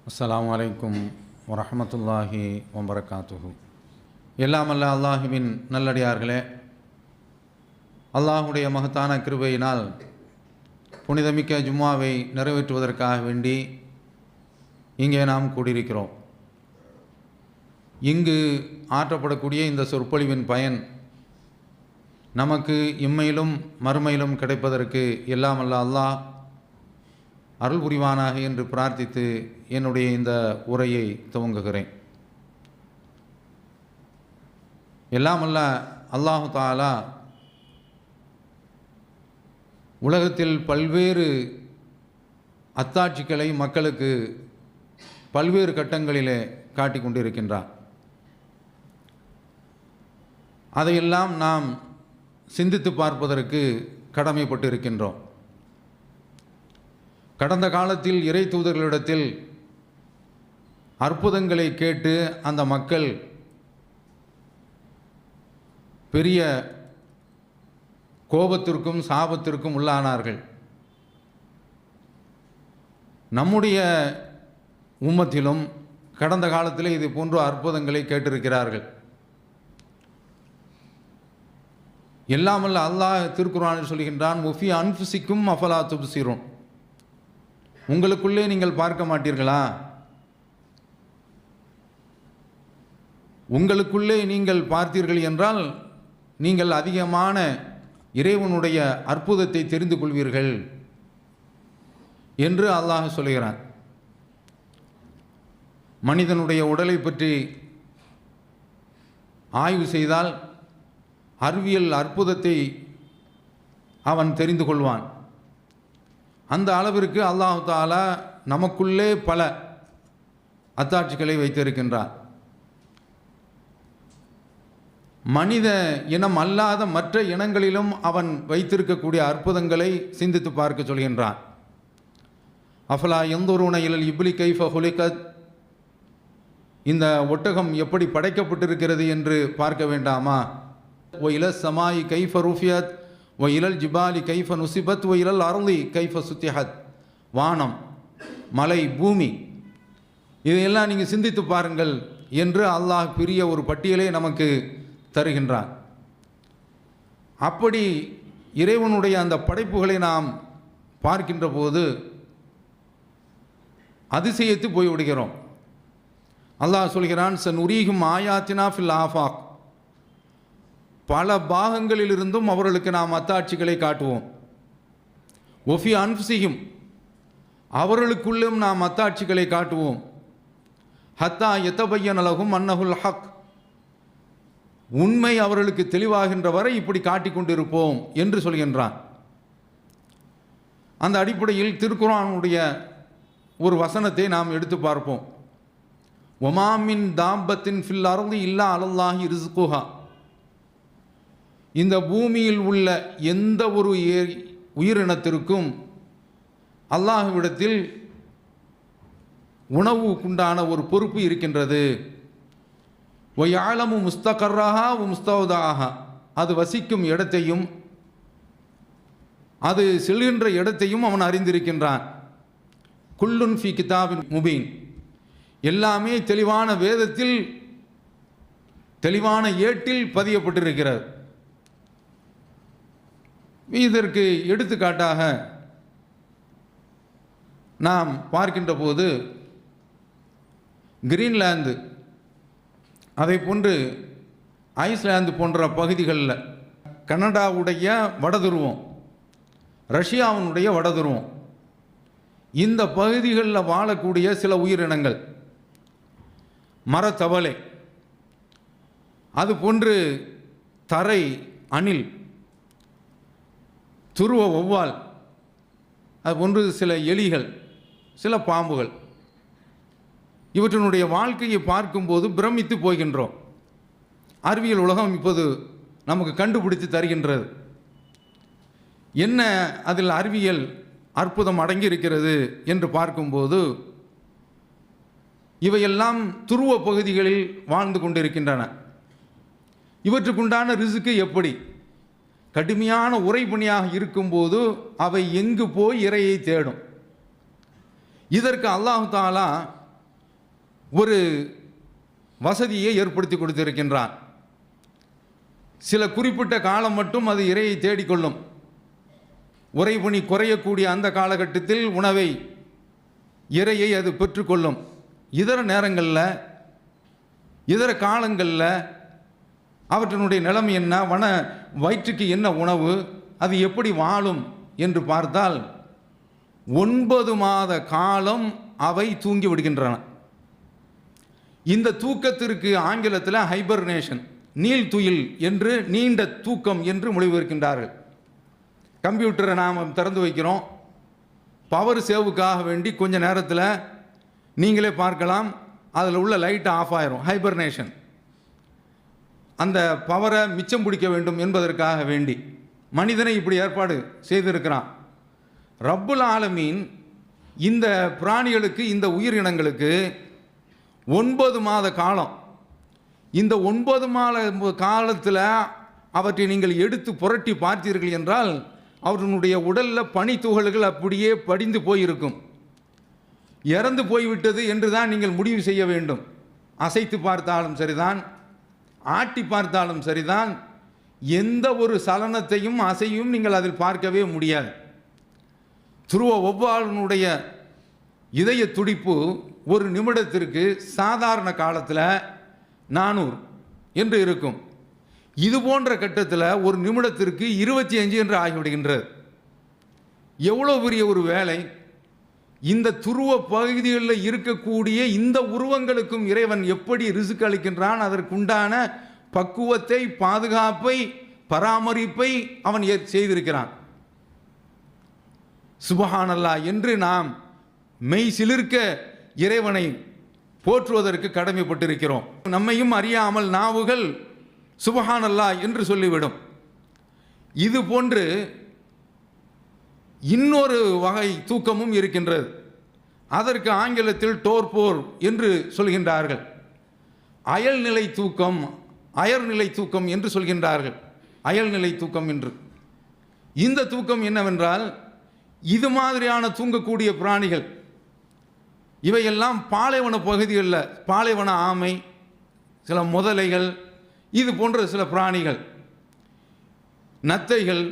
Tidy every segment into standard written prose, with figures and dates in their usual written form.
அஸ்ஸலாமு அலைக்கும் வரஹ்மத்துல்லாஹி வபரகாத்துஹு. எல்லாமல்ல அல்லாஹுவின் நல்லடியார்களே, அல்லாஹுடைய மகத்தான கிருபையினால் புனிதமிக்க ஜும்மாவை நிறைவேற்றுவதற்காக வேண்டி இங்கே நாம் கூடியிருக்கிறோம். இங்கு ஆற்றப்படக்கூடிய இந்த சொற்பொழிவின் பயன் நமக்கு இம்மையிலும் மறுமையிலும் கிடைப்பதற்கு எல்லாமல்ல அல்லாஹ் அருள் புரிவானாக என்று பிரார்த்தித்து என்னுடைய இந்த உரையை துவங்குகிறேன். எல்லாமல்ல அல்லாஹு தஆலா உலகத்தில் பல்வேறு அத்தாட்சிகளை மக்களுக்கு பல்வேறு கட்டங்களிலே காட்டிக் கொண்டிருக்கின்றார். அதையெல்லாம் நாம் சிந்தித்து பார்ப்பதற்கு கடமைப்பட்டு இருக்கின்றோம். கடந்த காலத்தில் இறை தூதர்களிடத்தில் அற்புதங்களை கேட்டு அந்த மக்கள் பெரிய கோபத்திற்கும் சாபத்திற்கும் உள்ளானார்கள். நம்முடைய உம்மத்திலும் கடந்த காலத்தில் இது போன்ற அற்புதங்களை கேட்டிருக்கிறார்கள். எல்லாமல்ல அல்லாஹ் திருக்குர்ஆனில் சொல்கின்றான், முஃபி அன்ஃபுசிக்கும் அஃபலா துப்சிரூன், உங்களுக்குள்ளே நீங்கள் பார்க்க மாட்டீர்களா? உங்களுக்குள்ளே நீங்கள் பார்த்தீர்கள் என்றால் நீங்கள் அதிகமான இறைவனுடைய அற்புதத்தை தெரிந்து கொள்வீர்கள் என்று அல்லாஹ் சொல்கிறான். மனிதனுடைய உடலை பற்றி ஆய்வு செய்தால் அறிவியல் அற்புதத்தை அவன் தெரிந்து கொள்வான். அந்த அளவிற்கு அல்லாஹ் தஆலா நமக்குள்ளே பல அத்தாட்சிகளை வைத்திருக்கின்றார். மனித இனம் அல்லாத மற்ற இனங்களிலும் அவன் வைத்திருக்கக்கூடிய அற்புதங்களை சிந்தித்து பார்க்க சொல்கின்றான். அஃபலா யன்துரூன இலல் இப்லி கைஃப ஹுலிகத், இந்த ஒட்டகம் எப்படி படைக்கப்பட்டிருக்கிறது என்று பார்க்க வேண்டாமா? ஒ இலஸ் சமாயி கைஃப ருஃபியத் ஒ இலல் ஜிபாலி கைஃப நுசிபத் ஒ இலல் அர்லி கைஃப சுத்திஹத், வானம், மலை, பூமி, இதையெல்லாம் நீங்கள் சிந்தித்து பாருங்கள் என்று அல்லாஹ் பெரிய ஒரு பட்டியலை நமக்கு தருகின்றான். அப்படி இறைவனுடைய அந்த படைப்புகளை நாம் பார்க்கின்ற போது அதிசயித்து போய்விடுகிறோம். அல்லாஹ் சொல்கிறான், சனுரீஹிம் ஆயாத்தினா ஃபில் ஆஃபாக், பல பாகங்களிலிருந்தும் அவர்களுக்கு நாம் அத்தாட்சிகளை காட்டுவோம். ஒஃபி அன்ஃபுசிஹிம், அவர்களுக்குள்ளும் நாம் அத்தாட்சிகளை காட்டுவோம். ஹத்தா யதபய்யன லஹும் அன்னஹுல் ஹக், உண்மை அவர்களுக்கு தெளிவாகின்ற வரை இப்படி காட்டிக் கொண்டிருப்போம் என்று சொல்கின்றான். அந்த அடிப்படையில் திருக்குர்ஆனுடைய ஒரு வசனத்தை நாம் எடுத்து பார்ப்போம். ஒமா மின் தாம்பத்தின் ஃபில் அர்தி இல்லா அலல்லாஹி ரிஸ்குஹா, இந்த பூமியில் உள்ள எந்த ஒரு உயிரினத்திற்கும் அல்லாஹ்விடத்தில் உணவுக்குண்டான ஒரு பொறுப்பு இருக்கின்றது. ஒயாலமு முஸ்தகர்ராஹா முஸ்தௌதாஹா, அது வசிக்கும் இடத்தையும் அது செல்கின்ற இடத்தையும் அவன் அறிந்திருக்கின்றான். குல்லுன் ஃபி கிதாபின் முபீன், எல்லாமே தெளிவான வேதத்தில் தெளிவான ஏட்டில் பதியப்பட்டிருக்கிறது. இதற்கு எடுத்துக்காட்டாக நாம் பார்க்கின்ற போது கிரீன்லாந்து, அதை போன்று ஐஸ்லாந்து போன்ற பகுதிகளில், கனடாவுடைய வடதுருவம், ரஷ்யாவினுடைய வடதுருவம், இந்த பகுதிகளில் வாழக்கூடிய சில உயிரினங்கள், மரத்தவளை, அதுபோன்று தரை அணில், துருவ வௌவால், அதுபோன்று சில எலிகள், சில பாம்புகள், இவற்றினுடைய வாழ்க்கையை பார்க்கும்போது பிரமித்து போகின்றோம். அறிவியல் உலகம் இப்போது நமக்கு கண்டுபிடித்து தருகின்றது. என்ன அதில் அறிவியல் அற்புதம் அடங்கியிருக்கிறது என்று பார்க்கும்போது, இவையெல்லாம் துருவ பகுதிகளில் வாழ்ந்து கொண்டிருக்கின்றன. இவற்றுக்குண்டான ரிஸ்க்கு எப்படி? கடுமையான உறைபனியாக இருக்கும்போது அவை எங்கு போய் இரையை தேடும். இதற்கு அல்லாஹ் தஆலா ஒரு வசதியை ஏற்படுத்தி கொடுத்திருக்கின்றான். சில குறிப்பிட்ட காலம் மட்டும் அது இரையை தேடிக்கொள்ளும். உறைபனி குறையக்கூடிய அந்த காலகட்டத்தில் உணவை, இரையை அது பெற்றுக்கொள்ளும். இதர நேரங்களில், இதர காலங்களில் அவற்றினுடைய நிலைமை என்ன, வயிற்றுக்கு என்ன உணவு, அது எப்படி வாழும் என்று பார்த்தால் 9 மாத காலம் அவை தூங்கி விடுகின்றன. இந்த தூக்கத்திற்கு ஆங்கிலத்தில் ஹைபர்னேஷன், நீள்துயில் என்று, நீண்ட தூக்கம் என்று மொழிபெயர்க்கின்றார்கள். கம்ப்யூட்டரை நாம் திறந்து வைக்கிறோம், பவர் சேவுக்காக வேண்டி கொஞ்ச நேரத்தில் நீங்களே பார்க்கலாம், அதில் உள்ள லைட் ஆஃப் ஆயிரும். ஹைபர்னேஷன், அந்த பவரை மிச்சம் பிடிக்க வேண்டும் என்பதற்காக வேண்டி மனிதனை இப்படி ஏற்பாடு செய்திருக்கிறான். ரப்புல் ஆலமீன் இந்த பிராணிகளுக்கு, இந்த உயிரினங்களுக்கு 9 மாத காலம், இந்த 9 மாத காலத்தில் அவற்றை நீங்கள் எடுத்து புரட்டி பார்த்தீர்கள் என்றால் அவர்களுடைய உடலில் பனித்துகள்கள் அப்படியே படிந்து போயிருக்கும். இறந்து போய்விட்டது என்று தான் நீங்கள் முடிவு செய்ய வேண்டும். அசைத்து பார்த்தாலும் சரிதான், ஆட்டி பார்த்தாலும் சரிதான், எந்த ஒரு சலனத்தையும் அசையும் நீங்கள் அதில் பார்க்கவே முடியாது. துருவ ஒவ்வாளனுடைய இதய துடிப்பு ஒரு நிமிடத்திற்கு சாதாரண காலத்தில் 400 என்று இருக்கும். இது போன்ற கட்டத்தில் ஒரு நிமிடத்திற்கு 25 என்று ஆகிவிடுகின்றது. எவ்வளோ பெரிய ஒரு வேலை! இந்த துருவ பகுதிகளில் இருக்கக்கூடிய இந்த உருவங்களுக்கும் இறைவன் எப்படி ரிசுக் அளிக்கின்றான், அதற்குண்டான பக்குவத்தை, பாதுகாப்பை, பராமரிப்பை அவன் செய்திருக்கிறான். சுபஹானல்லாஹ் என்று நாம் மெய் சிலிர்க்க இறைவனை போற்றுவதற்கு கடமைப்பட்டிருக்கிறோம். நம்மையும் அறியாமல் நாவுகள் சுபஹானல்லாஹ் என்று சொல்லிவிடும். இது போன்று இன்னொரு வகை தூக்கமும் இருக்கின்றது. அதற்கு ஆங்கிலத்தில் டோர்போர் என்று சொல்கின்றார்கள். அயல்நிலை தூக்கம், அயர்நிலை தூக்கம் என்று சொல்கின்றார்கள். அயல்நிலை தூக்கம் என்று. இந்த தூக்கம் என்னவென்றால், இது மாதிரியான தூங்கக்கூடிய பிராணிகள் இவையெல்லாம் பாலைவன பகுதிகளில், பாலைவன ஆமை, சில முதலைகள், இது போன்ற சில பிராணிகள், நத்தைகள்,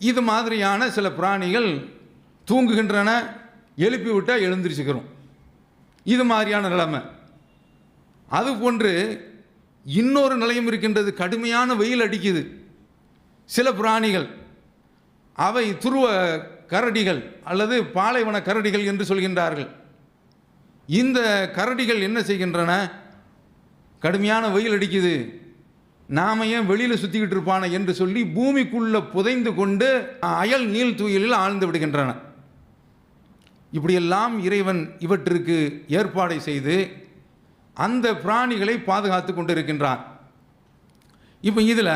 இது மாதிரியான சில பிராணிகள் தூங்குகின்றன. எழுப்பி விட்டால் எழுந்திரிச்சுக்கிறோம். இது மாதிரியான நிலைமை. அதுபோன்று இன்னொரு நிலையம் இருக்கின்றது. கடுமையான வெயில் அடிக்குது. சில பிராணிகள், அவை துருவ கரடிகள் அல்லது பாலைவன கரடிகள் என்று சொல்கின்றார்கள். இந்த கரடிகள் என்ன செய்கின்றன, கடுமையான வெயில் அடிக்குது, நாம ஏன் வெளியில் சுற்றிக்கிட்டு இருப்பான என்று சொல்லி பூமிக்குள்ளே புதைந்து கொண்டு அயல் நீள் துயிலில் ஆழ்ந்து விடுகின்றன. இப்படியெல்லாம் இறைவன் இவற்றிற்கு ஏற்பாடை செய்து அந்த பிராணிகளை பாதுகாத்து கொண்டிருக்கின்றான். இப்போ இதில்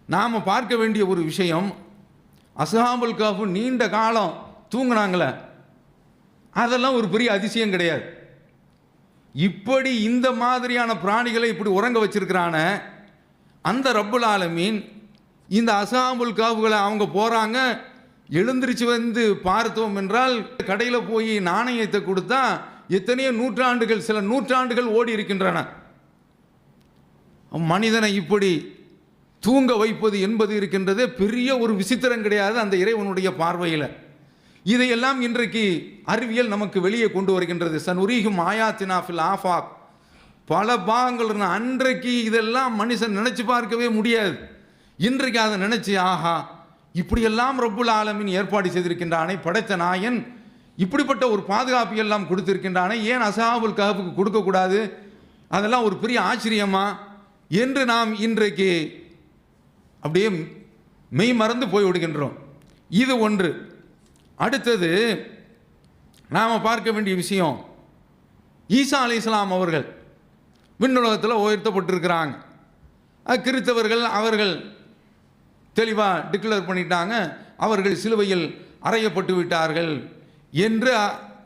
நாம் பார்க்க வேண்டிய ஒரு விஷயம், அஸ்ஹாபுல் கஹ்ஃப் நீண்ட காலம் தூங்கினாங்களே, அதெல்லாம் ஒரு பெரிய அதிசயம் கிடையாது. இப்படி இந்த மாதிரியான பிராணிகளை இப்படி உறங்க வச்சிருக்கிறான அந்த ரப்புல் ஆலமீன் இந்த அஸ்ஹாபுல் கஹ்ஃப்களை அவங்க போகிறாங்க, எழுந்திரிச்சு வந்து பார்த்தோம் என்றால் கடையில் போய் நாணயத்தை கொடுத்தா எத்தனையோ நூற்றாண்டுகள், சில நூற்றாண்டுகள் ஓடி இருக்கின்றன. மனிதனை இப்படி தூங்க வைப்பது என்பது இருக்கின்றது பெரிய ஒரு விசித்திரம் கிடையாது அந்த இறைவனுடைய பார்வையில். இதையெல்லாம் இன்றைக்கு அறிவியல் நமக்கு வெளியே கொண்டு வருகின்றது. சனுரீஹிம் ஆயாத்தினா ஃபில் ஆஃபாக், பல பாகங்கள். அன்றைக்கு இதெல்லாம் மனுஷன் நினைச்சு பார்க்கவே முடியாது. இன்றைக்கு அதை நினைச்சு, ஆஹா, இப்படியெல்லாம் ரப்புல் ஆலமீன் ஏற்பாடு செய்திருக்கின்றானே, படைத்த நாயன் இப்படிப்பட்ட ஒரு பாதுகாப்பு எல்லாம் கொடுத்திருக்கின்றானே, ஏன் அஸ்ஹாபுல் கஹ்ஃபுக்கு கொடுக்கக்கூடாது, அதெல்லாம் ஒரு பெரிய ஆச்சரியமா என்று நாம் இன்றைக்கு அப்படியே மெய் மறந்து போய் விடுகின்றோம். இது ஒன்று. அடுத்தது நாம் பார்க்க வேண்டிய விஷயம், ஈசா அலைஹிஸ்ஸலாம் அவர்கள் விண்ணுலகத்தில் உயர்த்தப்பட்டிருக்கிறாங்க. கிறித்தவர்கள் அவர்கள் தெளிவாக டிக்ளேர் பண்ணிட்டாங்க, அவர்கள் சிலுவையில் அறையப்பட்டு விட்டார்கள் என்று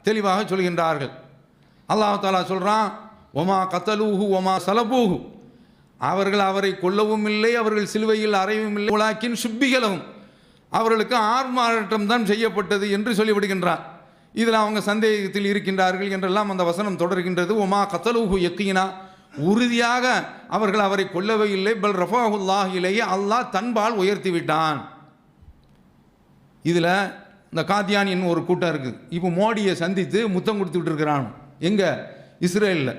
தெளிவாக சொல்கின்றார்கள். அல்லாஹ் தஆலா சொல்கிறான், ஒமா கத்தலூஹு ஒமா சலபூஹு, அவர்கள் அவரை கொல்லவும் இல்லை, அவர்கள் சிலுவையில் அறையவும் இல்லை, உலாக்கின் சுப்பிகளவும், அவர்களுக்கு ஆர்மாற்றம் தான் செய்யப்பட்டது என்று சொல்லிவிடுகின்றார். இதில் அவங்க சந்தேகத்தில் இருக்கின்றார்கள் என்றெல்லாம் அந்த வசனம் தொடர்கின்றது. ஒமா கத்தலூஹு யக்கீனா, உறுதியாக அவர்கள் அவரை கொல்லவே இல்லை. பல் ரஃபாஹுல்லாஹ் இலையே, அல்லாஹ் தன்பால் உயர்த்தி விட்டான். இதில் இந்த காத்தியானின்னு ஒரு கூட்டம் இருக்குது. இப்போ மோடியை சந்தித்து முத்தம் கொடுத்துட்டு இருக்கிறான் எங்கே, இஸ்ரேலில்.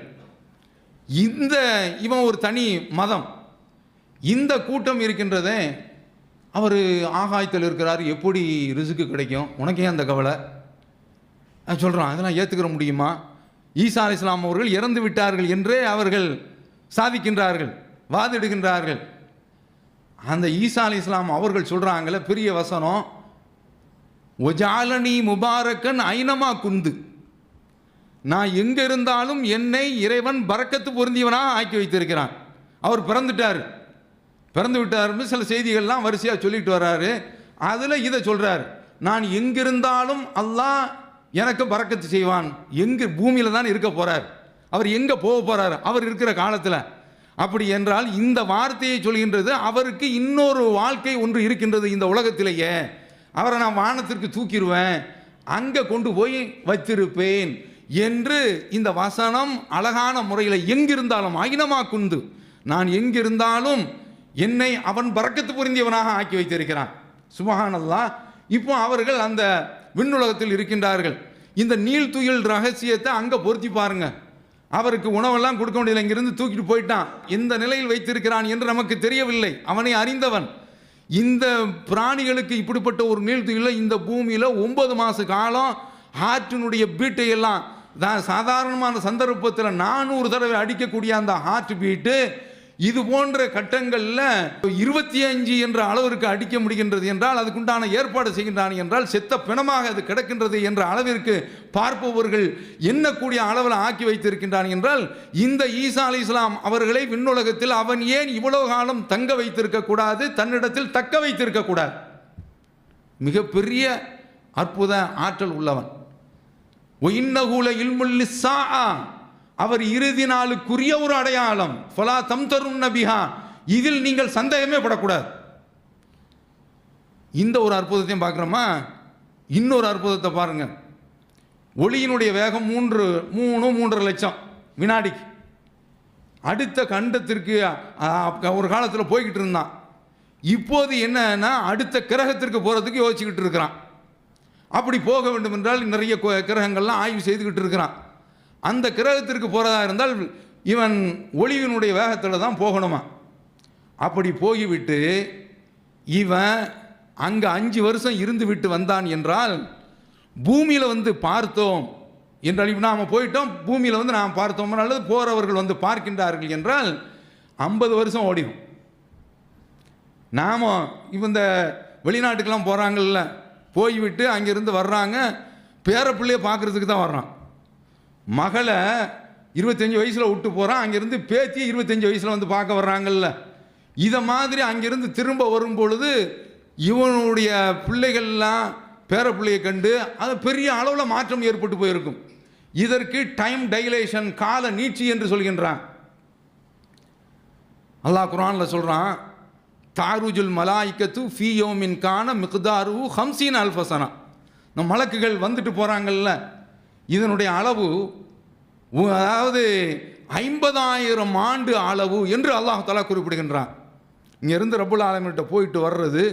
இவன் ஒரு தனி மதம். இந்த கூட்டம் இருக்கின்றதே, அவர் ஆகாயத்தில் இருக்கிறார், எப்படி ரிசுக்கு கிடைக்கும், உனக்கே அந்த கவலை சொல்கிறான். அதெல்லாம் ஏற்றுக்கிற முடியுமா? ஈசா அலைஹிஸ்ஸலாம் அவர்கள் இறந்து விட்டார்கள் என்றே அவர்கள் சாதிக்கின்றார்கள், வாதிடுகின்றார்கள். அந்த ஈசா அலைஹிஸ்ஸலாம் அவர்கள் சொல்கிறாங்களே பெரிய வசனம், ஒஜாலனி முபாரக்கன் ஐனமா குந்து, நான் எங்கே இருந்தாலும் என்னை இறைவன் பரக்கத்து பொருந்தியவனாக ஆக்கி வைத்திருக்கிறான். அவர் பிறந்து விட்டார்னு சில செய்திகள்லாம் வரிசையாக சொல்லிட்டு வர்றாரு. அதில் இதை சொல்கிறார், நான் எங்கிருந்தாலும் அல்லாஹ் எனக்கு பரக்கத்து செய்வான். எங்கே பூமியில் தான் இருக்க போகிறார், அவர் எங்கே போக போகிறார் அவர் இருக்கிற காலத்தில். அப்படி என்றால் இந்த வார்த்தையை சொல்கின்றது, அவருக்கு இன்னொரு வாழ்க்கை ஒன்று இருக்கின்றது இந்த உலகத்திலேயே. அவரை நான் வானத்திற்கு தூக்கிடுவேன், அங்கே கொண்டு போய் வைத்திருப்பேன் என்று இந்த வசனம் அழகான முறையில் எங்கிருந்தாலும் ஐனமா குந்து, நான் எங்கிருந்தாலும் என்னை அவன் பரக்கத்து புரிந்தியவனாக ஆக்கி வைத்திருக்கிறான். சுப்ஹானல்லாஹ். இப்போ அவர்கள் அந்த விண்ணுலகத்தில் இருக்கின்றார்கள். இந்த நீள்துயில் ரகசியத்தை அங்கே பொருத்தி பாருங்க. அவருக்கு உணவெல்லாம் கொடுக்க முடியல, இங்கிருந்து தூக்கிட்டு போயிட்டான். எந்த நிலையில் வைத்திருக்கிறான் என்று நமக்கு தெரியவில்லை, அவனை அறிந்தவன். இந்த பிராணிகளுக்கு இப்படிப்பட்ட ஒரு நீள்துயில் இந்த பூமியில் 9 மாத காலம் ஹார்ட்டினுடைய பீட்டை எல்லாம் சாதாரணமான சந்தர்ப்பத்தில் 400 தடவை அடிக்கக்கூடிய அந்த ஹார்ட் பீட்டு இது போன்ற கட்டங்களில் 25 என்ற அளவிற்கு அடிக்க முடிகின்றது என்றால், அதுக்குண்டான ஏற்பாடு செய்கின்றான் என்றால், செத்த பிணமாக அது கிடக்கின்றது என்ற அளவிற்கு பார்ப்பவர்கள் எண்ணக்கூடிய அளவில் ஆக்கி வைத்திருக்கின்றான் என்றால், இந்த ஈசா அலைஹிஸ்ஸலாம் அவர்களை விண்ணுலகத்தில் அவன் ஏன் இவ்வளவு காலம் தங்க வைத்திருக்க கூடாது, தன்னிடத்தில் தக்க வைத்திருக்க கூடாது? மிகப்பெரிய அற்புத ஆற்றல் உள்ளவன். ஒயின்னகுல இல்முல் லிஸ்ஸாஆ, அவர் இறுதி நாளுக்குரிய ஒரு அடையாளம். ஃபலா தம்தருன் நபிஹா, இதில் நீங்கள் சந்தேகமே படக்கூடாது. இந்த ஒரு அற்புதத்தையும் பார்க்குறோமா? இன்னொரு அற்புதத்தை பாருங்க. ஒளியினுடைய வேகம் 3.5 லட்சம் வினாடிக்கு. அடுத்த கண்டத்திற்கு ஒரு காலத்தில் போய்கிட்டு இருந்தான். இப்போது என்னன்னா அடுத்த கிரகத்திற்கு போகிறதுக்கு யோசிச்சுக்கிட்டு இருக்கிறான். அப்படி போக வேண்டும் என்றால் நிறைய கிரகங்கள்லாம் ஆய்வு செய்துக்கிட்டு இருக்கிறான். அந்த கிரகத்திற்கு போகிறதா இருந்தால் இவன் ஒளிவினுடைய வேகத்தில் தான் போகணுமா. அப்படி போய்விட்டு இவன் அங்கே 5 வருஷம் இருந்து விட்டு வந்தான் என்றால், பூமியில் வந்து பார்த்தோம் என்றால், இப்போ நாம் போயிட்டோம், பூமியில் வந்து நாம் பார்த்தோம் அல்லது போகிறவர்கள் வந்து பார்க்கின்றார்கள் என்றால் 50 வருஷம் ஓடிடும். நாம் இப்போ இந்த வெளிநாட்டுக்கெல்லாம் போகிறாங்கல்ல, போய்விட்டு அங்கேருந்து வர்றாங்க, பேரப்பிள்ளையை பார்க்குறதுக்கு தான் வர்றான். மகளை 25 வயசில் விட்டு போகிறான், அங்கேருந்து பேத்தி 25 வயசில் வந்து பார்க்க வர்றாங்கல்ல. இதை மாதிரி அங்கேருந்து திரும்ப வரும் பொழுது இவனுடைய பிள்ளைகள்லாம் பேரப்பிள்ளையை கண்டு அது பெரிய அளவில் மாற்றம் ஏற்பட்டு போயிருக்கும். இதற்கு டைம் டைலேஷன், கால நீட்சி என்று சொல்கின்றான். அல்லாஹ் குர்ஆனில் சொல்கிறான், தாருஜுல் மலாயிக்கத்து ஃபீ யௌமின் கான மிக்தாரு 50 அல்ஃப சனா. இந்த மலக்குகள் வந்துட்டு போகிறாங்கல்ல, இதனுடைய அளவு அதாவது 50,000 ஆண்டு அளவு என்று அல்லாஹ் தஆலா குறிப்பிடுகின்றான். இங்கேருந்து ரப்புல் ஆலமீன்கிட்ட போயிட்டு வர்றது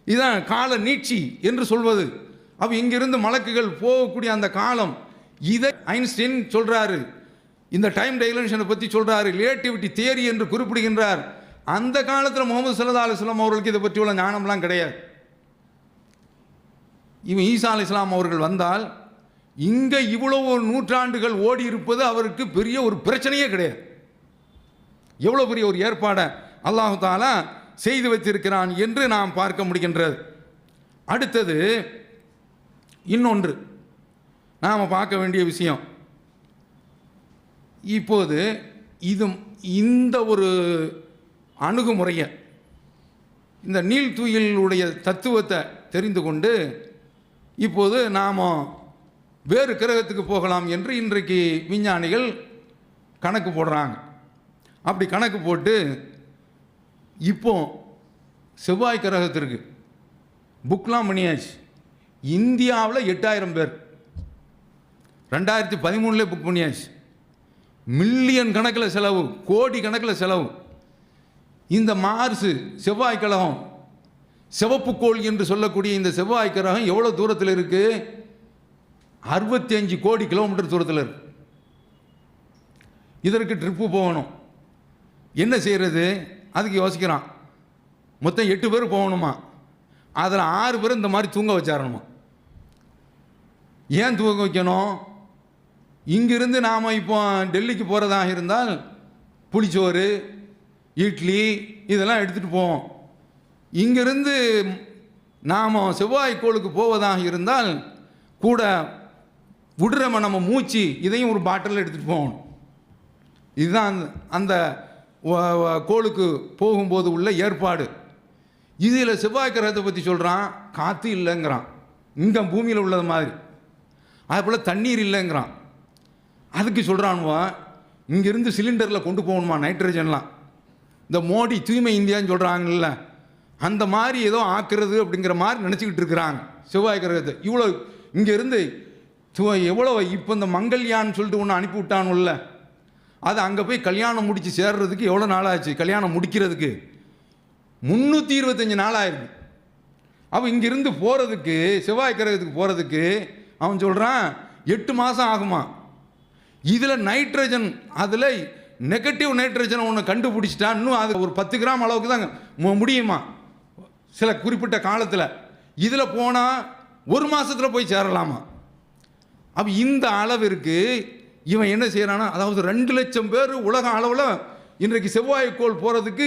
இதுதான் கால நீட்சி என்று சொல்வது. அப்போ இங்கிருந்து மலக்குகள் போகக்கூடிய அந்த காலம், இதை ஐன்ஸ்டீன் சொல்கிறாரு. இந்த டைம் டைலேஷனை பற்றி சொல்கிறாரு, ரிலேட்டிவிட்டி தியரி என்று குறிப்பிடுகின்றார். அந்த காலத்தில் முகமது ஸல்லல்லாஹு அலைஹி வஸல்லம் அவர்களுக்கு இதை பற்றியுள்ள ஞானம்லாம் கிடையாது. இவன் ஈசா அலைஹிஸ்ஸலாம் அவர்கள் வந்தால் இங்கே இவ்வளவு நூற்றாண்டுகள் ஓடி இருப்பது அவருக்கு பெரிய ஒரு பிரச்சனையே கிடையாது. எவ்வளோ பெரிய ஒரு ஏற்பாடை அல்லாஹ் தஆலா செய்து வைத்திருக்கிறான் என்று நாம் பார்க்க முடிகின்றது. அடுத்தது இன்னொன்று நாம் பார்க்க வேண்டிய விஷயம், இப்போது இந்த ஒரு அணுகுமுறையை, இந்த நீள்துயிலுடைய தத்துவத்தை தெரிந்து கொண்டு இப்போது நாம் வேறு கிரகத்துக்கு போகலாம் என்று இன்றைக்கு விஞ்ஞானிகள் கணக்கு போடுறாங்க. அப்படி கணக்கு போட்டு இப்போ செவ்வாய் கிரகத்திற்கு புக்லாம் பண்ணியாச்சு. இந்தியாவில் 8000 பேர் 2013 புக் பண்ணியாச்சு. மில்லியன் கணக்கில் செலவு, கோடி கணக்கில் செலவு. இந்த மார்ஸ் செவ்வாய் கிரகம், சிவப்பு கோள் என்று சொல்லக்கூடிய இந்த செவ்வாய் கிரகம் எவ்வளோ தூரத்தில் இருக்குது? 65 கோடி கிலோமீட்டர் தூரத்தில் இருக்கு. இதற்கு ட்ரிப்பு போகணும். என்ன செய்கிறது? அதுக்கு யோசிக்கிறான். மொத்தம் 8 பேர் போகணுமா, அதில் 6 பேர் இந்த மாதிரி தூங்க வச்சாரணுமா. ஏன் தூங்க வைக்கணும்? இங்கிருந்து நாம் இப்போ டெல்லிக்கு போகிறதாக இருந்தால் புளிச்சோறு, இட்லி இதெல்லாம் எடுத்துகிட்டு போவோம். இங்கிருந்து நாம் செவ்வாய்க்கோளுக்கு போவதாக இருந்தால் கூட விடுறம நம்ம மூச்சு இதையும் ஒரு பாட்டிலில் எடுத்துகிட்டு போகணும். இதுதான் அந்த கோளுக்கு போகும்போது உள்ள ஏற்பாடு. இதில் செவ்வாய் கிரகத்தை பற்றி சொல்கிறான், காற்று இல்லைங்கிறான், இங்கே பூமியில் உள்ளது மாதிரி. அதுபோல் தண்ணீர் இல்லைங்கிறான். அதுக்கு சொல்கிறானுவா, இங்கேருந்து சிலிண்டரில் கொண்டு போகணுமா நைட்ரஜன்லாம். இந்த மோடி தூய்மை இந்தியான்னு சொல்கிறாங்கல்ல, அந்த மாதிரி ஏதோ ஆக்குறது அப்படிங்கிற மாதிரி நினச்சிக்கிட்டு இருக்கிறாங்க செவ்வாய் கிரகத்தை. இவ்வளோ இங்கேருந்து எவ்வளோ இப்போ இந்த மங்கள்யான்னு சொல்லிட்டு ஒன்று அனுப்பி விட்டானுல்ல, அது அங்கே போய் கல்யாணம் முடித்து சேர்றதுக்கு எவ்வளோ நாள் ஆச்சு? கல்யாணம் முடிக்கிறதுக்கு 325 நாள் ஆயிருக்கு. அவன் இங்கிருந்து போகிறதுக்கு, செவ்வாய் கிரகத்துக்கு போகிறதுக்கு அவன் சொல்கிறான் 8 மாதம் ஆகுமா. இதில் நைட்ரஜன், அதில் நெகட்டிவ் நைட்ரஜனை ஒன்று கண்டுபிடிச்சிட்டா இன்னும் அது ஒரு 10 கிராம் அளவுக்கு தான் முடியுமா சில குறிப்பிட்ட காலத்தில். இதில் போனால் 1 மாதத்தில் போய் சேரலாமா. அப்போ இந்த அளவிற்கு இவன் என்ன செய்கிறான்னா, அதாவது 2 லட்சம் பேர் உலக அளவில் இன்றைக்கு செவ்வாய்க்கோள் போகிறதுக்கு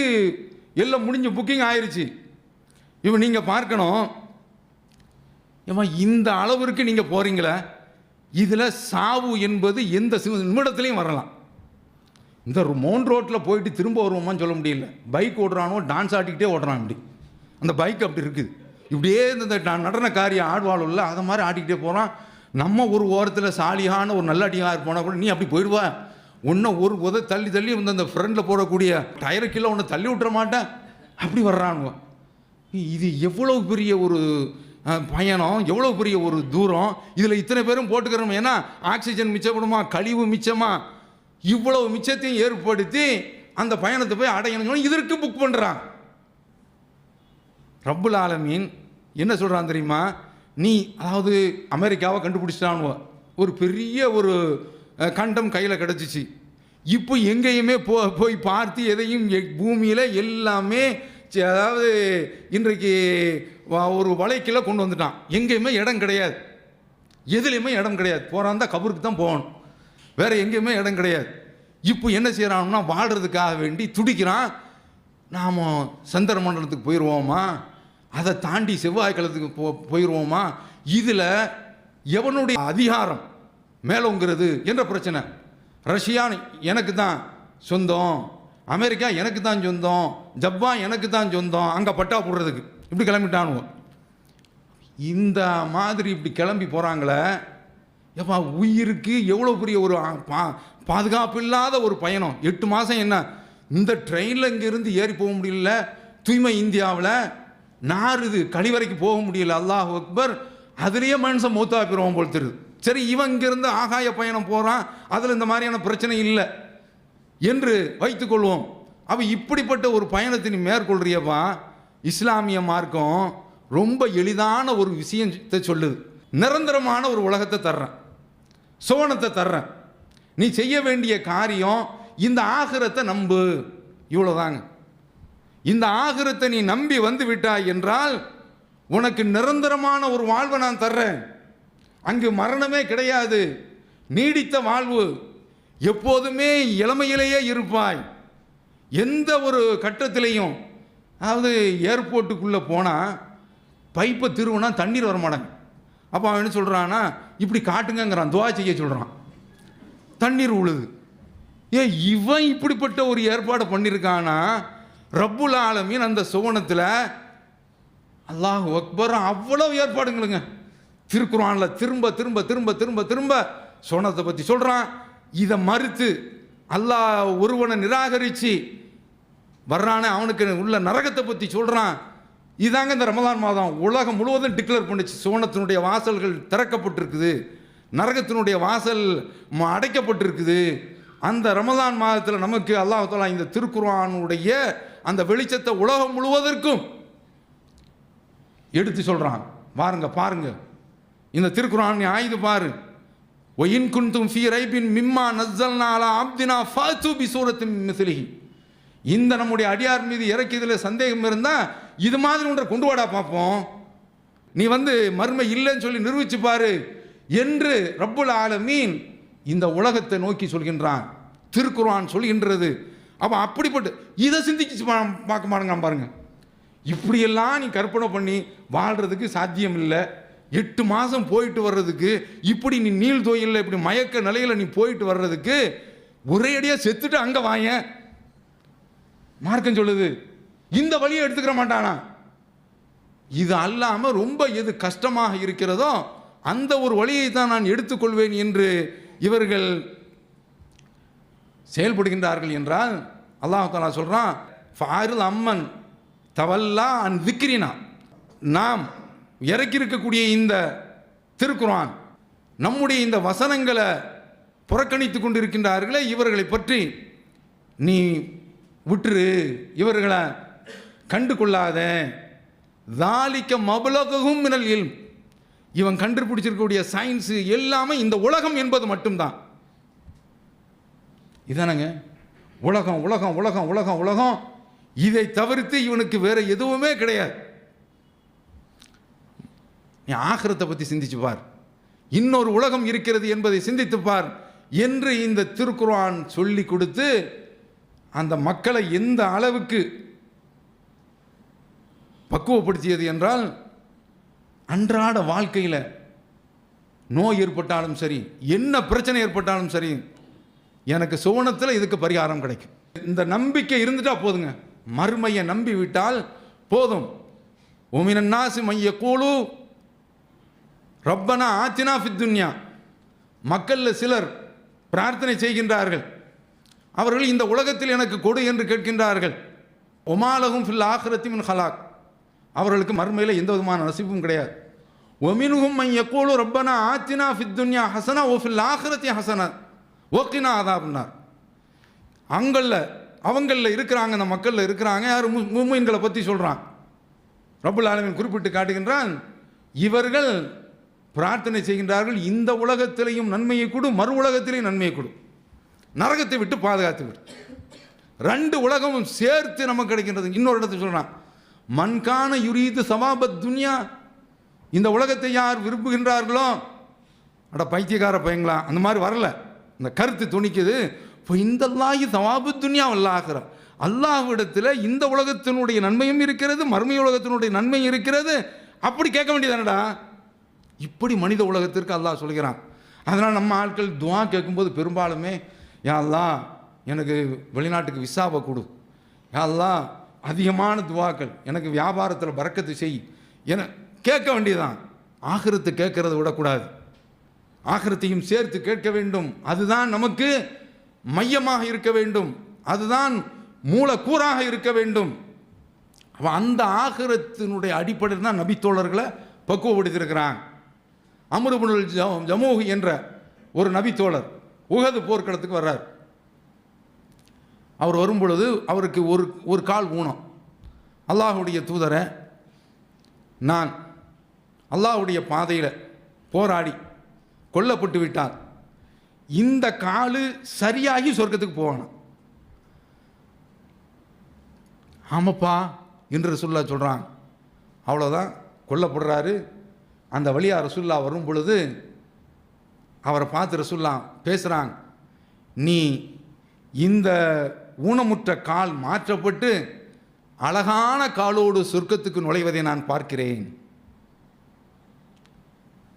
எல்லாம் முடிஞ்சு புக்கிங் ஆயிடுச்சு. இவன் நீங்கள் பார்க்கணும், இவன் இந்த அளவிற்கு நீங்கள் போகிறீங்களே, இதில் சாவு என்பது எந்த நிமிடத்துலையும் வரலாம். இந்த மோன் ரோட்டில் போயிட்டு திரும்ப வருவோமான்னு சொல்ல முடியல. பைக் ஓடுறானோ டான்ஸ் ஆடிக்கிட்டே ஓடுறான். இப்படி அந்த பைக் அப்படி இருக்குது. இப்படியே இந்த நடனக்காரி ஆடுவாள் அதை மாதிரி ஆடிக்கிட்டே போகிறான். நம்ம ஒரு ஓரத்தில் சாலியான ஒரு நல்லடியாக போனால் கூட நீ அப்படி போயிடுவா, ஒன்றை ஒரு உத தள்ளி தள்ளி வந்து அந்த ஃப்ரெண்டில் போடக்கூடிய டயரு கீழே ஒன்று தள்ளி விட்டுற மாட்டேன், அப்படி வர்றானுங்க. இது எவ்வளோ பெரிய ஒரு பயணம், எவ்வளோ பெரிய ஒரு தூரம். இதில் இத்தனை பேரும் போட்டுக்கிறோம். ஏன்னா ஆக்சிஜன் மிச்சப்படுமா, கழிவு மிச்சமா, இவ்வளவு மிச்சத்தையும் ஏற்படுத்தி அந்த பயணத்தை போய் அடையணும். இதற்கு புக் பண்ணுறான். ரப்புல் ஆலமீன் என்ன சொல்கிறான் தெரியுமா? நீ அதாவது அமெரிக்காவை கண்டுபிடிச்சிட்டானுவ, ஒரு பெரிய ஒரு கண்டம் கையில் கிடச்சிச்சு. இப்போ எங்கேயுமே போய் பார்த்து எதையும் பூமியில் எல்லாமே அதாவது இன்றைக்கு ஒரு வலைக்கில் கொண்டு வந்துட்டான். எங்கேயுமே இடம் கிடையாது, எதுலேயுமே இடம் கிடையாது. போகிறாந்தா கபருக்கு தான் போகணும், வேறு எங்கேயுமே இடம் கிடையாது. இப்போ என்ன செய்கிறான்னா, வாழ்கிறதுக்காக வேண்டி துடிக்கிறான். நாம் சந்திர மண்டலத்துக்கு போயிடுவோமா, அதை தாண்டி செவ்வாய் கிரகத்துக்கு போயிடுவோமா, இதில் எவனுடைய அதிகாரம் மேலோங்கிறது என்ற பிரச்சனை. ரஷ்யா எனக்கு தான் சொந்தம், அமெரிக்கா எனக்கு தான் சொந்தம், ஜப்பான் எனக்கு தான் சொந்தம், அங்கே பட்டா போடுறதுக்கு இப்படி கிளம்பிட்டானுவோம். இந்த மாதிரி இப்படி கிளம்பி போகிறாங்களே, எப்பா உயிருக்கு எவ்வளோ பெரிய ஒரு பாதுகாப்பு இல்லாத ஒரு பயணம். 8 மாதம் என்ன, இந்த ட்ரெயினில் இங்கேருந்து ஏறி போக முடியல. தூய்மை இந்தியாவில் நாறுது, கழிவறைக்கு போக முடியல. அல்லாஹ் அக்பர். அதுலேயே மனுஷன் மூத்தா போயிடுவோம் போல் தெரியுது. சரி, இவன் இங்கேருந்து ஆகாய பயணம் போகிறான், அதில் இந்த மாதிரியான பிரச்சனை இல்லை என்று வைத்துக்கொள்வோம். அப்போ இப்படிப்பட்ட ஒரு பயணத்தை நீ மேற்கொள்றியப்பா, இஸ்லாமிய மார்க்கம் ரொம்ப எளிதான ஒரு விஷயத்தை சொல்லுது. நிரந்தரமான ஒரு உலகத்தை தர்றேன், சுவனத்தை தர்றேன், நீ செய்ய வேண்டிய காரியம் இந்த ஆகிரத்தை நம்பு, இவ்வளோதாங்க. இந்த ஆகிரத்தை நீ நம்பி வந்து விட்டாய் என்றால் உனக்கு நிரந்தரமான ஒரு வாழ்வை நான் தர்றேன். அங்கு மரணமே கிடையாது, நீடித்த வாழ்வு, எப்போதுமே இளமையிலேயே இருப்பாய். எந்த ஒரு கட்டத்திலையும், அதாவது ஏர்போர்ட்டுக்குள்ளே போனால் பைப்பை திருவுனா தண்ணீர் வரமாட்டாங்க. அப்போ அவன் என்ன சொல்கிறான்னா, இப்படி காட்டுங்கிறான், துவா செய்ய சொல்கிறான், தண்ணீர் உழுது. இவன் இப்படிப்பட்ட ஒரு ஏற்பாடு பண்ணியிருக்கானா, ரப்புல் ஆலமீன் அந்த சுவனத்தில் அல்லாஹ் அக்பர் அவ்வளவு ஏற்பாடுங்களுங்க. திருக்குர்ஆனில் திரும்ப திரும்ப திரும்ப திரும்ப திரும்ப சுவனத்தை பற்றி சொல்கிறான். இதை மறுத்து அல்லாஹ் ஒருவனை நிராகரித்து வர்றானே அவனுக்கு உள்ள நரகத்தை பற்றி சொல்கிறான். இதாங்க இந்த ரமலான் மாதம் உலகம் முழுவதும் டிக்ளேர் பண்ணிச்சு, சுவனத்தினுடைய வாசல்கள் திறக்கப்பட்டிருக்குது, நரகத்தினுடைய வாசல் அடைக்கப்பட்டிருக்குது. அந்த ரமலான் மாதத்தில் நமக்கு அல்லாஹ் தஆலா இந்த திருக்குர்ஆனுடைய அந்த வெளிச்சத்தை உலகம் முழுவதற்கும் எடுத்து சொல்கிறான். பாருங்க இந்த திருக்குர்ஆன் ஆயுது பாரு. ஒயின் குன்தும் ஃபீ ரைபின் மிம்மா நஸ்ஸல்னா அலா அப்தினா ஃபாத்து பி சூரத்தின் மிஸ்லிஹி. இந்த நம்முடைய அடியார் மீது இறக்கியதில் சந்தேகம் இருந்தால் இது மாதிரி ஒன்றை கொண்டு வாடா பார்ப்போம், நீ மர்மை இல்லைன்னு சொல்லி நிரூபிச்சு பாரு என்று ரப்புல் ஆலமீன் இந்த உலகத்தை நோக்கி சொல்கின்றான். திருக்குர்ஆன் சொல்கின்றது. அப்போ அப்படிப்பட்டு இதை சிந்திச்சு பார்க்க மாட்டேங்க பாருங்க. இப்படியெல்லாம் நீ கற்பனை பண்ணி வாழ்கிறதுக்கு சாத்தியம் இல்லை. 8 மாதம் போயிட்டு வர்றதுக்கு இப்படி நீ நீள் தோயில் இப்படி மயக்க நிலையில் நீ போயிட்டு வர்றதுக்கு ஒரே அடியாக செத்துட்டு அங்கே வாயேன். மார்க்கம் சொல்லுது இந்த வழியை எடுத்துக்கிற மாட்டானா. இது அல்லாமல் ரொம்ப எது கஷ்டமாக இருக்கிறதோ அந்த ஒரு வழியை தான் நான் எடுத்துக்கொள்வேன் என்று இவர்கள் செயல்படுகின்றார்கள் என்றால் அல்லாஹ் தஆலா சொல்கிறான், ஃபாரில் அம்மன் தவல்லா அன் திக்ரினா. நாம் இறக்கியிருக்கக்கூடிய இந்த திருக்குர்ஆன் நம்முடைய இந்த வசனங்களை புறக்கணித்து கொண்டிருக்கின்றார்களே, இவர்களை பற்றி நீ விட்டுரு, இவர்களை கண்டு கொள்ளாத. தாலிக்க மபலகும் மினல் இல்ம். இவன் கண்டுபிடிச்சிருக்கக்கூடிய சயின்ஸு எல்லாமே இந்த உலகம் என்பது மட்டும்தான். இதானங்க உலகம் உலகம் உலகம் உலகம் உலகம். இதை தவிர்த்து இவனுக்கு வேற எதுவுமே கிடையாது. நீ ஆகிரத்தை பற்றி சிந்திச்சு பார், இன்னொரு உலகம் இருக்கிறது என்பதை சிந்தித்து பார் என்று இந்த திருக்குர்ஆன் சொல்லி கொடுத்து அந்த மக்களை எந்த அளவுக்கு பக்குவப்படுத்தியது என்றால், அன்றாட வாழ்க்கையில் நோய் ஏற்பட்டாலும் சரி, என்ன பிரச்சனை ஏற்பட்டாலும் சரி, எனக்கு சுவனத்தில் இதுக்கு பரிகாரம் கிடைக்கும். இந்த நம்பிக்கை இருந்துட்டா போதுங்க. மறுமையை நம்பி விட்டால் போதும். உமினன் நாசி மைய கூழு ரப்பனா ஆத்தினா ஃபித் துன்யா. மக்களில் சிலர் பிரார்த்தனை செய்கின்றார்கள், அவர்கள் இந்த உலகத்தில் எனக்கு கொடு என்று கேட்கின்றார்கள். ஒமாலகும் ஃபில் ஆஹிரத்தி மின் ஹலாக். அவர்களுக்கு மறுமையில் எந்த விதமான நசீபும் கிடையாது. ஒமினுகும் மைய கூழு ரப்பனா ஆத்தினா ஃபித் துன்யா ஹசனா ஓ ஃபில் ஆஹிரத்தி ஹசனா ஓக்கினா ஆதாப்னார். அவங்களில் இருக்கிறாங்க, அந்த மக்களில் இருக்கிறாங்க. யார் முஃமின்களை பற்றி சொல்கிறான். ரப்புல் ஆலமீன் குறிப்பிட்டு காட்டுகின்றான், இவர்கள் பிரார்த்தனை செய்கின்றார்கள், இந்த உலகத்திலையும் நன்மையை கொடு, மறு உலகத்திலையும் நன்மையை கொடு, நரகத்தை விட்டு பாதுகாத்து விடு. 2 உலகமும் சேர்த்து நமக்கு கிடைக்கின்றது. இன்னொரு இடத்துல சொல்கிறான், மன்கான யுரீது சவாபத் துன்யா. இந்த உலகத்தை யார் விரும்புகின்றார்களோ, அட பைத்தியக்கார பையங்களா, அந்த மாதிரி வரல, இந்த கருத்து துணிக்குது. இப்போ இந்த அல்லாஹி சவாபு துன்யா வல்லாகிற, அல்லாஹ்விடத்தில் இந்த உலகத்தினுடைய நன்மையும் இருக்கிறது, மறுமை உலகத்தினுடைய நன்மையும் இருக்கிறது. அப்படி கேட்க வேண்டியதானடா. இப்படி மனித உலகத்திற்கு அல்லாஹ் சொல்கிறான். அதனால் நம்ம ஆட்கள் துவா கேட்கும்போது பெரும்பாலுமே, யா அல்லாஹ் எனக்கு வெளிநாட்டுக்கு விசாவை கொடு, யா அல்லாஹ் அதிகமான துவாக்கள், எனக்கு வியாபாரத்தில் பரக்கத்து செய் என கேட்க வேண்டியதான். ஆகிரத்து கேட்கறத விடக்கூடாது, ஆகிரத்தையும் சேர்த்து கேட்க வேண்டும். அதுதான் நமக்கு மையமாக இருக்க வேண்டும், அதுதான் மூலக்கூறாக இருக்க வேண்டும். அந்த ஆகிரத்தினுடைய அடிப்படையில் தான் நபித்தோழர்களை பக்குவப்படுத்தியிருக்கிறான். அம்ர் இப்னுல் ஜமூஹ் என்ற ஒரு நபித்தோழர் உஹது போர்க்களத்துக்கு வர்றார். அவர் வரும்பொழுது அவருக்கு ஒரு கால் ஊனம். அல்லாஹுடைய தூதரை, நான் அல்லாஹுடைய பாதையில் போராடி கொல்லப்பட்டு விட்டால் இந்த காலு சரியாகி சொர்க்கத்துக்கு போவானா? ஆமாப்பா என்று ரசூலுல்லாஹ் சொல்கிறாங்க. அவ்வளோதான், கொல்லப்படுறாரு. அந்த வழியாக ரசூலுல்லாஹ் வரும் பொழுது அவரை பார்த்து ரசூலுல்லாஹ் பேசுகிறாங்க, நீ இந்த ஊனமுற்ற கால் மாற்றப்பட்டு அழகான காலோடு சொர்க்கத்துக்கு நுழைவதை நான் பார்க்கிறேன்.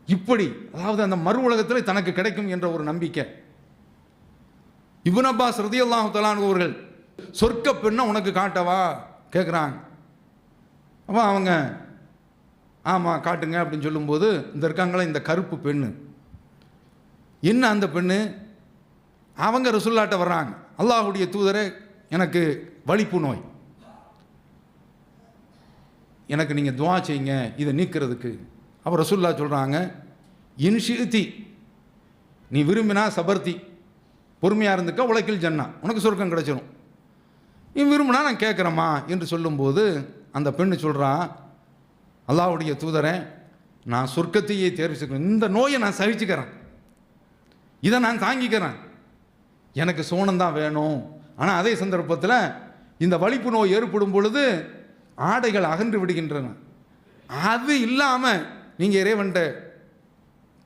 இப்படி, அதாவது அந்த மறு உலகத்தில் தனக்கு கிடைக்கும் என்ற ஒரு நம்பிக்கை. இப்னு அப்பாஸ் ரலியல்லாஹு தஆலா அன்ஹு அவர்கள் சொர்க்க பெண்ணை உனக்கு காட்டவா கேட்குறாங்க. அப்போ அவங்க ஆமாம் காட்டுங்க அப்படின்னு சொல்லும்போது, இந்த இருக்காங்களே இந்த கருப்பு பெண்ணு, என்ன அந்த பெண்ணு, அவங்க ரசூலுல்லாஹ்ட்ட வர்றாங்க, அல்லாஹுடைய தூதரே எனக்கு வலிப்பு நோய், எனக்கு நீங்கள் துவா செய்யுங்க இதை நீக்கிறதுக்கு. அப்போ ரசூலுல்லாஹ் சொல்கிறாங்க, இன்ஷித்தி நீ விரும்பினா சபர்த்தி, பொறுமையாக இருந்துக்க, உலகில் ஜன்னா, உனக்கு சொர்க்கம் கிடைச்சிடும். நீ விரும்பினா நான் கேட்குறேம்மா என்று சொல்லும்போது அந்த பெண்ணு சொல்கிறா, அல்லாஹ்வுடைய தூதரே, நான் சொர்க்கத்தையே தேர்வு செய்கிறேன், இந்த நோயை நான் சகிச்சுக்கிறேன், இதை நான் தாங்கிக்கிறேன், எனக்கு சோனம்தான் வேணும். ஆனால் அதே சந்தர்ப்பத்தில் இந்த வலிப்பு நோய் ஏற்படும் பொழுது ஆடைகள் அகன்று விடுகின்றன, அது இல்லாமல் நீங்கள் இறைவன்ட்ட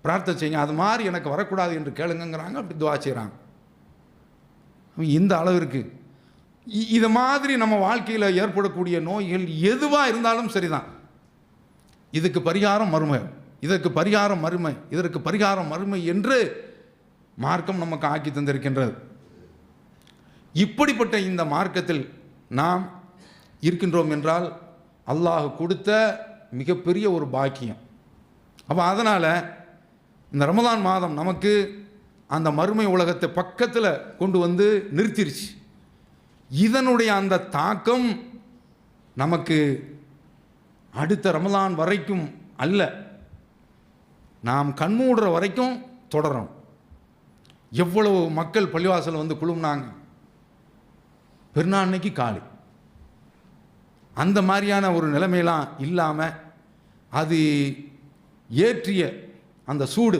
பிரார்த்தனை செய்யுங்க, அது மாதிரி எனக்கு வரக்கூடாது என்று கேளுங்கிறாங்க. அப்படி துவா செய்கிறாங்க. இந்த அளவிற்கு இது மாதிரி நம்ம வாழ்க்கையில் ஏற்படக்கூடிய நோய்கள் எதுவாக இருந்தாலும் சரிதான், இதுக்கு பரிகாரம் மறுமை, இதற்கு பரிகாரம் மறுமை, இதற்கு பரிகாரம் மறுமை என்று மார்க்கம் நமக்கு ஆக்கி தந்திருக்கின்றது. இப்படிப்பட்ட இந்த மார்க்கத்தில் நாம் இருக்கின்றோம் என்றால் அல்லாஹ் கொடுத்த மிகப்பெரிய ஒரு பாக்கியம். அப்போ அதனால் இந்த ரமலான் மாதம் நமக்கு அந்த மறுமை உலகத்தை பக்கத்தில் கொண்டு வந்து நிறுத்திருச்சு. இதனுடைய அந்த தாக்கம் நமக்கு அடுத்த ரமலான் வரைக்கும் அல்ல, நாம் கண்மூடுற வரைக்கும் தொடரும். எவ்வளவு மக்கள் பள்ளிவாசல் வந்து குழுமினாங்க, பெருநாள் அன்னைக்கு காலி. அந்த மாதிரியான ஒரு நிலைமையெல்லாம் இல்லாமல் அது ஏற்றிய அந்த சூடு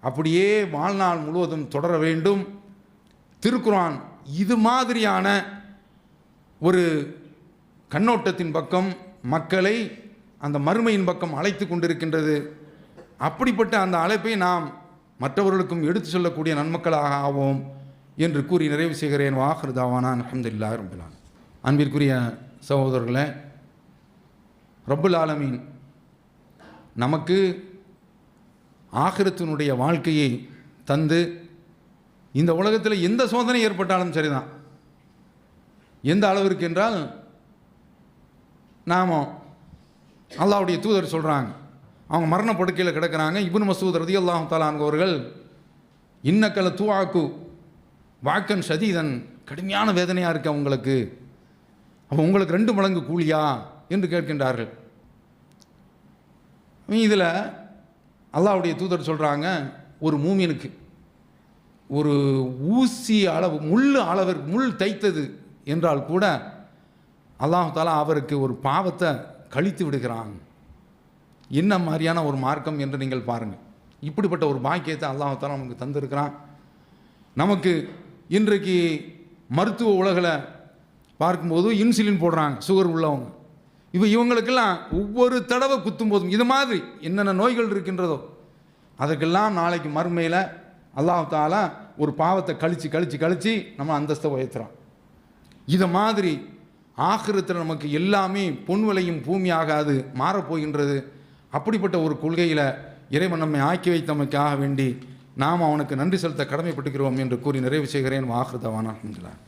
அப்படியே வாழ்நாள் முழுவதும் தொடர வேண்டும். திருக்குர்ஆன் இது மாதிரியான ஒரு கண்ணோட்டத்தின் பக்கம் மக்களை அந்த மறுமையின் பக்கம் அழைத்து கொண்டிருக்கின்றது. அப்படிப்பட்ட அந்த அழைப்பை நாம் மற்றவர்களுக்கும் எடுத்து சொல்லக்கூடிய நன்மக்களாக ஆவோம் என்று கூறி நிறைவு செய்கிறேன். வாஹிரு தாவானா அல்ஹம்துலில்லாஹி ரப்பில் ஆலமீன். அன்பிற்குரிய சகோதரர்களே, ரப்புல் ஆலமீன் நமக்கு ஆகிரத்தினுடைய வாழ்க்கையை தந்து, இந்த உலகத்தில் எந்த சோதனை ஏற்பட்டாலும் சரிதான், எந்த அளவிற்கு என்றால், நாம் அல்லாஹ்வுடைய தூதர் சொல்கிறாங்க, அவங்க மரணப்படுக்கையில் கிடக்கிறாங்க. இப்னு மஸ்ஊத் ரலியல்லாஹு தஆலா அன்ஹு அவர்கள், இன்னக்கல தூஆக்கு வாக்கன் ஷதீதன், கடுமையான வேதனையாக இருக்கு அவங்களுக்கு, அப்போ உங்களுக்கு 2 மடங்கு கூலியா என்று கேட்கின்றார்கள். இதில் அல்லாஹ்வுடைய தூதர் சொல்கிறாங்க, ஒரு மூமினுக்கு ஒரு ஊசி அளவு, முள் தைத்தது என்றால் கூட அல்லாஹ் தஆலா அவருக்கு ஒரு பாவத்தை கழித்து விடுகிறான். என்ன மாதிரியான ஒரு மார்க்கம் என்று நீங்கள் பாருங்கள். இப்படிப்பட்ட ஒரு பாக்கியத்தை அல்லாஹ் தஆலா நமக்கு தந்திருக்கிறான். நமக்கு இன்றைக்கு மருத்துவ உலகில் பார்க்கும்போது இன்சுலின் போடுறாங்க சுகர் உள்ளவங்க. இவங்களுக்கெல்லாம் ஒவ்வொரு தடவை குத்தும் போதும் இது மாதிரி என்னென்ன நோய்கள் இருக்கின்றதோ அதுக்கெல்லாம் நாளைக்கு மறுமையில் அல்லாஹ் தஆலா ஒரு பாவத்தை கழித்து நம்ம அந்தஸ்தை உயர்த்துறான். இதை மாதிரி ஆகிரத்தில் நமக்கு எல்லாமே பொன் விளையும் பூமியாக அது மாறப்போகின்றது. அப்படிப்பட்ட ஒரு கொள்கையில் இறைவன் நம்மை ஆக்கி வைத்தமைக்காக வேண்டி நாம் அவனுக்கு நன்றி செலுத்த கடமைப்பட்டுக்கிறோம் என்று கூறி நிறைவு செய்கிறேன். வாஹிரு தஅவானா அல்ஹம்துலில்லாஹ்.